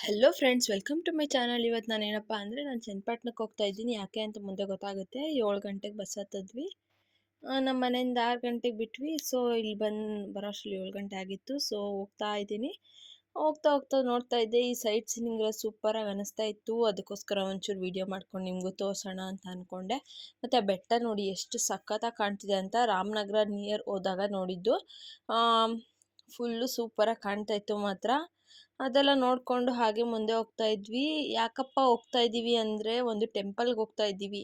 Hello friends, welcome to my channel. ಇವತ್ತು ನಾನೇನಪ್ಪ ಅಂದರೆ ನಾನು ಚನ್ನಪಟ್ಟಣಕ್ಕೆ ಹೋಗ್ತಾ ಇದ್ದೀನಿ. ಯಾಕೆ ಅಂತ ಮುಂದೆ ಗೊತ್ತಾಗುತ್ತೆ. 7 ಗಂಟೆಗೆ ಬಸ್ ಹತ್ತಿದ್ವಿ. ನಮ್ಮ ಮನೆಯಿಂದ 6 ಗಂಟೆಗೆ ಬಿಟ್ವಿ. ಸೊ ಇಲ್ಲಿ ಬರೋಷ್ಟರಲ್ಲಿ 7 ಗಂಟೆ ಆಗಿತ್ತು. ಸೊ ಹೋಗ್ತಾ ಇದ್ದೀನಿ. ಹೋಗ್ತಾ ಹೋಗ್ತಾ ನೋಡ್ತಾ ಇದ್ದೆ, ಈ ಸೈಟ್ ಸೀನಿಂಗ್ ಸೂಪರಾಗಿ ಅನ್ನಿಸ್ತಾ ಇತ್ತು. ಅದಕ್ಕೋಸ್ಕರ ಒಂಚೂರು ವೀಡಿಯೋ ಮಾಡ್ಕೊಂಡು ನಿಮಗೂ ತೋರಿಸೋಣ ಅಂತ ಅಂದ್ಕೊಂಡೆ. ಮತ್ತು ಆ ಬೆಟ್ಟ ನೋಡಿ ಎಷ್ಟು ಸಖತ್ತಾಗಿ ಕಾಣ್ತಿದೆ ಅಂತ ರಾಮನಗರ ನಿಯರ್ ಹೋದಾಗ ನೋಡಿದ್ದು. ಫುಲ್ಲು ಸೂಪರಾಗಿ ಕಾಣ್ತಾ ಇತ್ತು ಮಾತ್ರ. ಅದೆಲ್ಲ ನೋಡಿಕೊಂಡು ಹಾಗೆ ಮುಂದೆ ಹೋಗ್ತಾ ಇದ್ವಿ. ಯಾಕಪ್ಪ ಹೋಗ್ತಾ ಇದ್ದೀವಿ ಅಂದರೆ ಒಂದು ಟೆಂಪಲ್ಗೆ ಹೋಗ್ತಾ ಇದ್ದೀವಿ.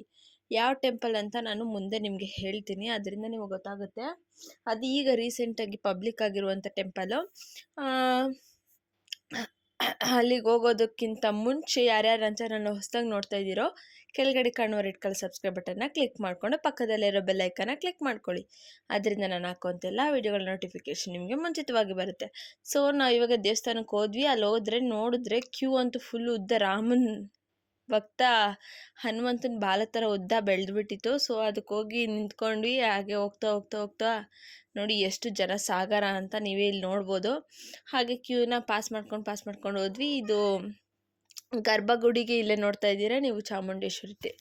ಯಾವ ಟೆಂಪಲ್ ಅಂತ ನಾನು ಮುಂದೆ ನಿಮಗೆ ಹೇಳ್ತೀನಿ, ಅದರಿಂದ ನಿಮಗೆ ಗೊತ್ತಾಗುತ್ತೆ. ಅದು ಈಗ ರೀಸೆಂಟಾಗಿ ಪಬ್ಲಿಕ್ ಆಗಿರುವಂಥ ಟೆಂಪಲು. ಅಲ್ಲಿಗೆ ಹೋಗೋದಕ್ಕಿಂತ ಮುಂಚೆ ಯಾರ್ಯಾರು ಅಂತ ನಾನು ಹೊಸದಾಗಿ ನೋಡ್ತಾ ಇದ್ದೀರೋ, ಕೆಳಗಡೆ ಕಾಣುವ ರೆಡ್ ಕಲರ್ ಸಬ್ಸ್ಕ್ರೈಬ್ ಬಟನ್ನ ಕ್ಲಿಕ್ ಮಾಡಿಕೊಂಡು ಪಕ್ಕದಲ್ಲಿರೋ ಬೆಲ್ ಐಕನ್ನ ಕ್ಲಿಕ್ ಮಾಡ್ಕೊಳ್ಳಿ. ಅದರಿಂದ ನಾನು ಹಾಕುವಂತೆಲ್ಲ ವೀಡಿಯೋಗಳ ನೋಟಿಫಿಕೇಷನ್ ನಿಮಗೆ ಮುಂಚಿತವಾಗಿ ಬರುತ್ತೆ. ಸೊ ನಾವು ಇವಾಗ ದೇವಸ್ಥಾನಕ್ಕೆ ಹೋದ್ವಿ. ಅಲ್ಲಿ ಹೋದ್ರೆ ನೋಡಿದ್ರೆ ಕ್ಯೂ ಅಂತೂ ಫುಲ್ ಉದ್ದ, ರಾಮನ ಭಕ್ತ ಹನುಮಂತನ ಬಾಲ ಥರ ಉದ್ದ ಬೆಳೆದ್ಬಿಟ್ಟಿತ್ತು. ಸೊ ಅದಕ್ಕೆ ಹೋಗಿ ನಿಂತ್ಕೊಂಡ್ವಿ. ಹಾಗೆ ಹೋಗ್ತಾ ಹೋಗ್ತಾ ಹೋಗ್ತಾ ನೋಡಿ ಎಷ್ಟು ಜನ ಸಾಗರ ಅಂತ ನೀವೇ ಇಲ್ಲಿ ನೋಡ್ಬೋದು. ಹಾಗೆ ಕ್ಯೂನ ಪಾಸ್ ಮಾಡ್ಕೊಂಡು ಹೋದ್ವಿ. ಇದು ಗರ್ಭಗುಡಿಗೆ ಇಲ್ಲೇ ನೋಡ್ತಾ ಇದ್ದೀರಾ ನೀವು ಚಾಮುಂಡೇಶ್ವರಿ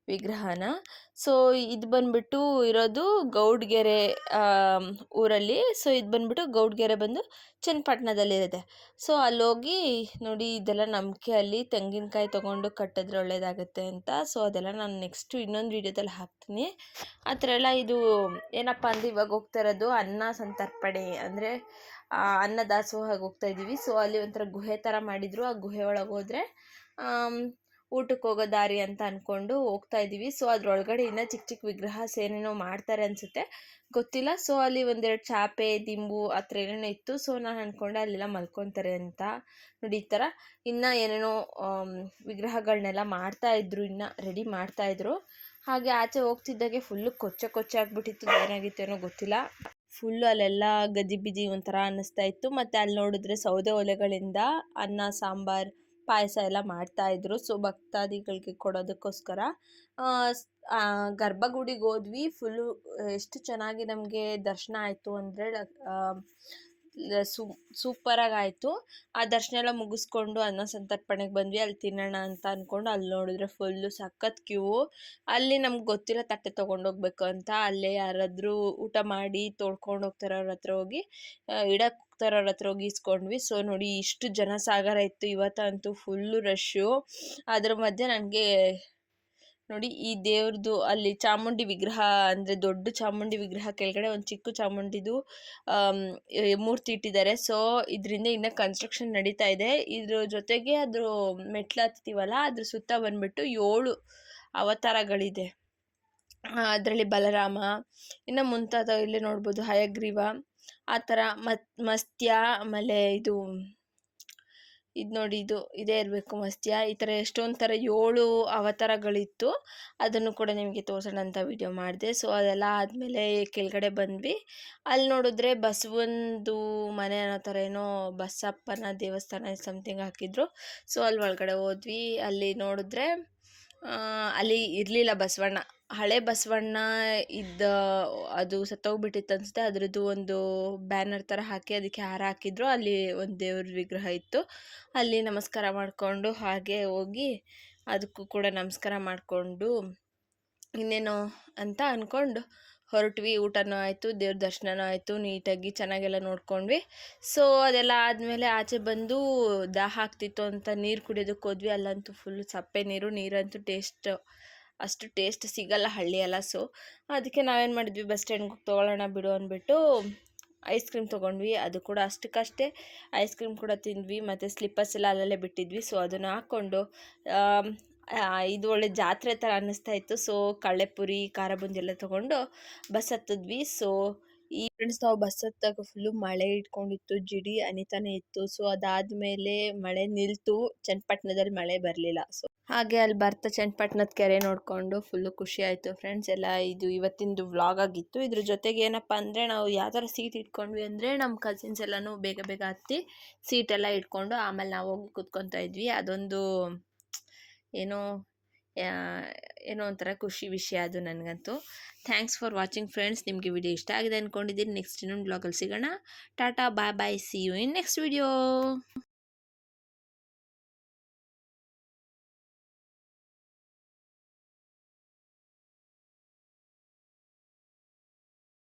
ವಿಗ್ರಹನ. ಸೊ ಇದು ಬಂದ್ಬಿಟ್ಟು ಇರೋದು ಗೌಡ್ಗೆರೆ ಊರಲ್ಲಿ. ಸೊ ಇದು ಬಂದ್ಬಿಟ್ಟು ಗೌಡ್ಗೆರೆ ಬಂದು ಚನ್ನಪಟ್ಟಣದಲ್ಲಿರುತ್ತೆ. ಸೊ ಅಲ್ಲೋಗಿ ನೋಡಿ, ಇದೆಲ್ಲ ನಂಬಿಕೆ. ಅಲ್ಲಿ ತೆಂಗಿನಕಾಯಿ ತೊಗೊಂಡು ಕಟ್ಟಿದ್ರೆ ಒಳ್ಳೇದಾಗುತ್ತೆ ಅಂತ. ಸೊ ಅದೆಲ್ಲ ನಾನು ನೆಕ್ಸ್ಟು ಇನ್ನೊಂದು ವೀಡಿಯೋದಲ್ಲಿ ಹಾಕ್ತೀನಿ. ಆ ಥರ ಎಲ್ಲ. ಇದು ಏನಪ್ಪ ಅಂದರೆ ಇವಾಗ ಹೋಗ್ತಾ ಇರೋದು ಅನ್ನ ಸಂತರ್ಪಣೆ, ಅಂದರೆ ಅನ್ನ ದಾಸೋಹಾಗೆ ಹೋಗ್ತಾ ಇದ್ದೀವಿ. ಸೊ ಅಲ್ಲಿ ಒಂಥರ ಗುಹೆ ಥರ ಮಾಡಿದರು. ಆ ಗುಹೆ ಒಳಗೆ ಹೋದರೆ ಊಟಕ್ಕೆ ಹೋಗೋ ದಾರಿ ಅಂತ ಅಂದ್ಕೊಂಡು ಹೋಗ್ತಾ ಇದ್ದೀವಿ. ಸೊ ಅದ್ರೊಳಗಡೆ ಇನ್ನೂ ಚಿಕ್ಕ ಚಿಕ್ಕ ವಿಗ್ರಹ ಏನೇನೋ ಮಾಡ್ತಾರೆ ಅನಿಸುತ್ತೆ, ಗೊತ್ತಿಲ್ಲ. ಸೊ ಅಲ್ಲಿ ಒಂದೆರಡು ಚಾಪೆ ದಿಂಬು ಆ ಥರ ಏನೇನೋ ಇತ್ತು. ಸೊ ನಾನು ಅಂದ್ಕೊಂಡೆ ಅಲ್ಲೆಲ್ಲ ಮಲ್ಕೊತಾರೆ ಅಂತ. ನೋಡಿ ಈ ಥರ ಇನ್ನೂ ಏನೇನೋ ವಿಗ್ರಹಗಳನ್ನೆಲ್ಲ ಮಾಡ್ತಾಯಿದ್ರು, ಇನ್ನೂ ರೆಡಿ ಮಾಡ್ತಾಯಿದ್ರು. ಹಾಗೆ ಆಚೆ ಹೋಗ್ತಿದ್ದಾಗೆ ಫುಲ್ಲು ಕೊಚ್ಚೆ ಆಗಿಬಿಟ್ಟಿತ್ತು. ಏನಾಗಿತ್ತು ಏನೋ ಗೊತ್ತಿಲ್ಲ. ಫುಲ್ಲು ಅಲ್ಲೆಲ್ಲ ಗಜಿಬಿಜಿ ಒಂಥರ ಅನ್ನಿಸ್ತಾ ಇತ್ತು. ಮತ್ತು ಅಲ್ಲಿ ನೋಡಿದ್ರೆ ಸೌದೆ ಒಲೆಗಳಿಂದ ಅನ್ನ ಸಾಂಬಾರು ಪಾಯಸ ಎಲ್ಲ ಮಾಡ್ತಾಯಿದ್ರು. ಸೊ ಭಕ್ತಾದಿಗಳಿಗೆ ಕೊಡೋದಕ್ಕೋಸ್ಕರ ಗರ್ಭಗುಡಿಗೆ ಹೋದ್ವಿ. ಫುಲ್ಲು ಎಷ್ಟು ಚೆನ್ನಾಗಿ ನಮಗೆ ದರ್ಶನ ಆಯಿತು ಅಂದರೆ ಸೂಪರಾಗಿ ಆಯಿತು. ಆ ದರ್ಶನ ಎಲ್ಲ ಮುಗಿಸ್ಕೊಂಡು ಅನ್ನ ಸಂತರ್ಪಣೆಗೆ ಬಂದ್ವಿ. ಅಲ್ಲಿ ತಿನ್ನೋಣ ಅಂತ ಅಂದ್ಕೊಂಡು ಅಲ್ಲಿ ನೋಡಿದ್ರೆ ಫುಲ್ಲು ಸಖತ್ ಕ್ಯೂ. ಅಲ್ಲಿ ನಮ್ಗೆ ಗೊತ್ತಿಲ್ಲ ತಟ್ಟೆ ತೊಗೊಂಡೋಗ್ಬೇಕು ಅಂತ. ಅಲ್ಲೇ ಯಾರಾದರೂ ಊಟ ಮಾಡಿ ತೊಳ್ಕೊಂಡು ಹೋಗ್ತಾರವ್ರ ಹತ್ರ ಹೋಗಿ ಇಡಕ್ಕೆ ಹೋಗ್ತಾರವ್ರ ಹತ್ರ ಹೋಗಿ ಇಸ್ಕೊಂಡ್ವಿ. ಸೊ ನೋಡಿ ಇಷ್ಟು ಜನ ಸಾಗರ ಇತ್ತು. ಇವತ್ತಂತೂ ಫುಲ್ಲು ರಶ್ಶು. ಅದ್ರ ಮಧ್ಯೆ ನನಗೆ ನೋಡಿ ಈ ದೇವ್ರದ್ದು ಅಲ್ಲಿ ಚಾಮುಂಡಿ ವಿಗ್ರಹ, ಅಂದರೆ ದೊಡ್ಡ ಚಾಮುಂಡಿ ವಿಗ್ರಹ ಕೆಳಗಡೆ ಒಂದು ಚಿಕ್ಕ ಚಾಮುಂಡಿದು ಮೂರ್ತಿ ಇಟ್ಟಿದ್ದಾರೆ. ಸೊ ಇದರಿಂದ ಇನ್ನೂ ಕನ್ಸ್ಟ್ರಕ್ಷನ್ ನಡೀತಾ ಇದೆ. ಇದ್ರ ಜೊತೆಗೆ ಅದ್ರ ಮೆಟ್ಲು ಹತ್ತೀವಲ್ಲ, ಅದ್ರ ಸುತ್ತ ಬಂದ್ಬಿಟ್ಟು 7 ಅವತಾರಗಳಿದೆ. ಅದರಲ್ಲಿ ಬಲರಾಮ, ಇನ್ನು ಮುಂತಾದ ಇಲ್ಲೇ ನೋಡ್ಬೋದು ಹಯಗ್ರೀವ, ಆ ಥರ ಮತ್ಸ್ಯ, ಆಮೇಲೆ ಇದು ನೋಡಿ ಇದೇ ಇರಬೇಕು ಮತ್ಸ್ಯ. ಈ ಥರ ಎಷ್ಟೊಂದು ಥರ 7 ಅವತಾರಗಳಿತ್ತು. ಅದನ್ನು ಕೂಡ ನಿಮಗೆ ತೋರಿಸೋಣ ಅಂತ ವಿಡಿಯೋ ಮಾಡಿದೆ. ಸೊ ಅದೆಲ್ಲ ಆದಮೇಲೆ ಕೆಳಗಡೆ ಬಂದ್ವಿ. ಅಲ್ಲಿ ನೋಡಿದ್ರೆ ಬಸವಂದು ಮನೆ ಅನ್ನೋ ಥರ ಏನೋ ಬಸಪ್ಪನ ದೇವಸ್ಥಾನ ಸಮಥಿಂಗ್ ಹಾಕಿದ್ರು. ಸೊ ಅಲ್ಲಿ ಒಳಗಡೆ ಹೋದ್ವಿ. ಅಲ್ಲಿ ನೋಡಿದ್ರೆ ಅಲ್ಲಿ ಇರಲಿಲ್ಲ ಬಸವಣ್ಣ. ಹಳೆ ಬಸವಣ್ಣ ಅದು ಸತ್ತೋಗ್ಬಿಟ್ಟಿತ್ತು ಅನಿಸುತ್ತೆ. ಅದರದ್ದು ಒಂದು ಬ್ಯಾನರ್ ಥರ ಹಾಕಿ ಅದಕ್ಕೆ ಹಾರ ಹಾಕಿದ್ರು. ಅಲ್ಲಿ ಒಂದು ದೇವ್ರ ವಿಗ್ರಹ ಇತ್ತು. ಅಲ್ಲಿ ನಮಸ್ಕಾರ ಮಾಡಿಕೊಂಡು ಹಾಗೆ ಹೋಗಿ ಅದಕ್ಕೂ ಕೂಡ ನಮಸ್ಕಾರ ಮಾಡಿಕೊಂಡು ಇನ್ನೇನೋ ಅಂತ ಅಂದ್ಕೊಂಡು ಹೊರಟ್ವಿ. ಊಟನೂ ಆಯಿತು, ದೇವ್ರ ದರ್ಶನನೂ ಆಯಿತು, ನೀಟಾಗಿ ಚೆನ್ನಾಗೆಲ್ಲ ನೋಡ್ಕೊಂಡ್ವಿ. ಸೊ ಅದೆಲ್ಲ ಆದಮೇಲೆ ಆಚೆ ಬಂದು ದಾಹ ಆಗ್ತಿತ್ತು ಅಂತ ನೀರು ಕುಡಿಯೋದಕ್ಕೆ ಹೋದ್ವಿ. ಅಲ್ಲಂತೂ ಫುಲ್ಲು ಸಪ್ಪೆ ನೀರಂತೂ ಅಷ್ಟು ಟೇಸ್ಟ್ ಸಿಗಲ್ಲ ಹಳ್ಳಿ ಅಲ್ಲ. ಸೊ ಅದಕ್ಕೆ ನಾವೇನು ಮಾಡಿದ್ವಿ, ಬಸ್ ಸ್ಟ್ಯಾಂಡ್ಗೆ ಹೋಗಿ ತೊಗೊಳ್ಳೋಣ ಬಿಡು ಅಂದ್ಬಿಟ್ಟು ಐಸ್ ಕ್ರೀಮ್ ತೊಗೊಂಡ್ವಿ. ಅದು ಕೂಡ ಅಷ್ಟಕ್ಕಷ್ಟೇ ಐಸ್ ಕ್ರೀಮ್ ಕೂಡ ತಿಂದ್ವಿ. ಮತ್ತು ಸ್ಲಿಪ್ಪರ್ಸ್ ಎಲ್ಲ ಅಲ್ಲಲ್ಲೇ ಬಿಟ್ಟಿದ್ವಿ. ಸೊ ಅದನ್ನು ಹಾಕ್ಕೊಂಡು ಇದು ಒಳ್ಳೆ ಜಾತ್ರೆ ಥರ ಅನ್ನಿಸ್ತಾ ಇತ್ತು. ಸೊ ಕಳ್ಳೆಪುರಿ ಖಾರ ಬುಂದಿ ಎಲ್ಲ ತೊಗೊಂಡು ಬಸ್ ಹತ್ತಿದ್ವಿ. ಸೊ ಈ ಫ್ರೆಂಡ್ಸ್ ನಾವು ಬಸ್ ಹತ್ತಾಗ ಫುಲ್ಲು ಮಳೆ ಇಟ್ಕೊಂಡಿತ್ತು, ಜಿಡಿ ಅನಿತಾನೆ ಇತ್ತು. ಸೊ ಅದಾದಮೇಲೆ ಮಳೆ ನಿಲ್ತು. ಚನ್ನಪಟ್ಟಣದಲ್ಲಿ ಮಳೆ ಬರಲಿಲ್ಲ. ಸೊ ಹಾಗೆ ಅಲ್ಲಿ ಬರ್ತಾ ಚನ್ನಪಟ್ಟಣದ ಕೆರೆ ನೋಡಿಕೊಂಡು ಫುಲ್ಲು ಖುಷಿ ಆಯಿತು ಫ್ರೆಂಡ್ಸ್. ಎಲ್ಲ ಇದು ಇವತ್ತಿಂದು ವ್ಲಾಗ್ ಆಗಿತ್ತು. ಇದ್ರ ಜೊತೆಗೆ ಏನಪ್ಪ ಅಂದರೆ ನಾವು ಯಾವ ಥರ ಸೀಟ್ ಇಟ್ಕೊಂಡ್ವಿ ಅಂದರೆ ನಮ್ಮ ಕಸಿನ್ಸ್ ಎಲ್ಲನೂ ಬೇಗ ಬೇಗ ಹತ್ತಿ ಸೀಟೆಲ್ಲ ಇಟ್ಕೊಂಡು ಆಮೇಲೆ ನಾವು ಹೋಗಿ ಕೂತ್ಕೊತಾ ಇದ್ವಿ. ಅದೊಂದು ಏನೋ ಒಂಥರ ಖುಷಿ ವಿಷಯ ಅದು ನನಗಂತೂ. Thanks for watching friends. ನಿಮಗೆ ವಿಡಿಯೋ ಇಷ್ಟ ಆಗಿದೆ ಅಂದ್ಕೊಂಡಿದ್ದೀನಿ. ನೆಕ್ಸ್ಟ್ ಇನ್ನೊಂದು ಬ್ಲಾಗಲ್ಲಿ ಸಿಗೋಣ. Tata bye bye, see you in next video.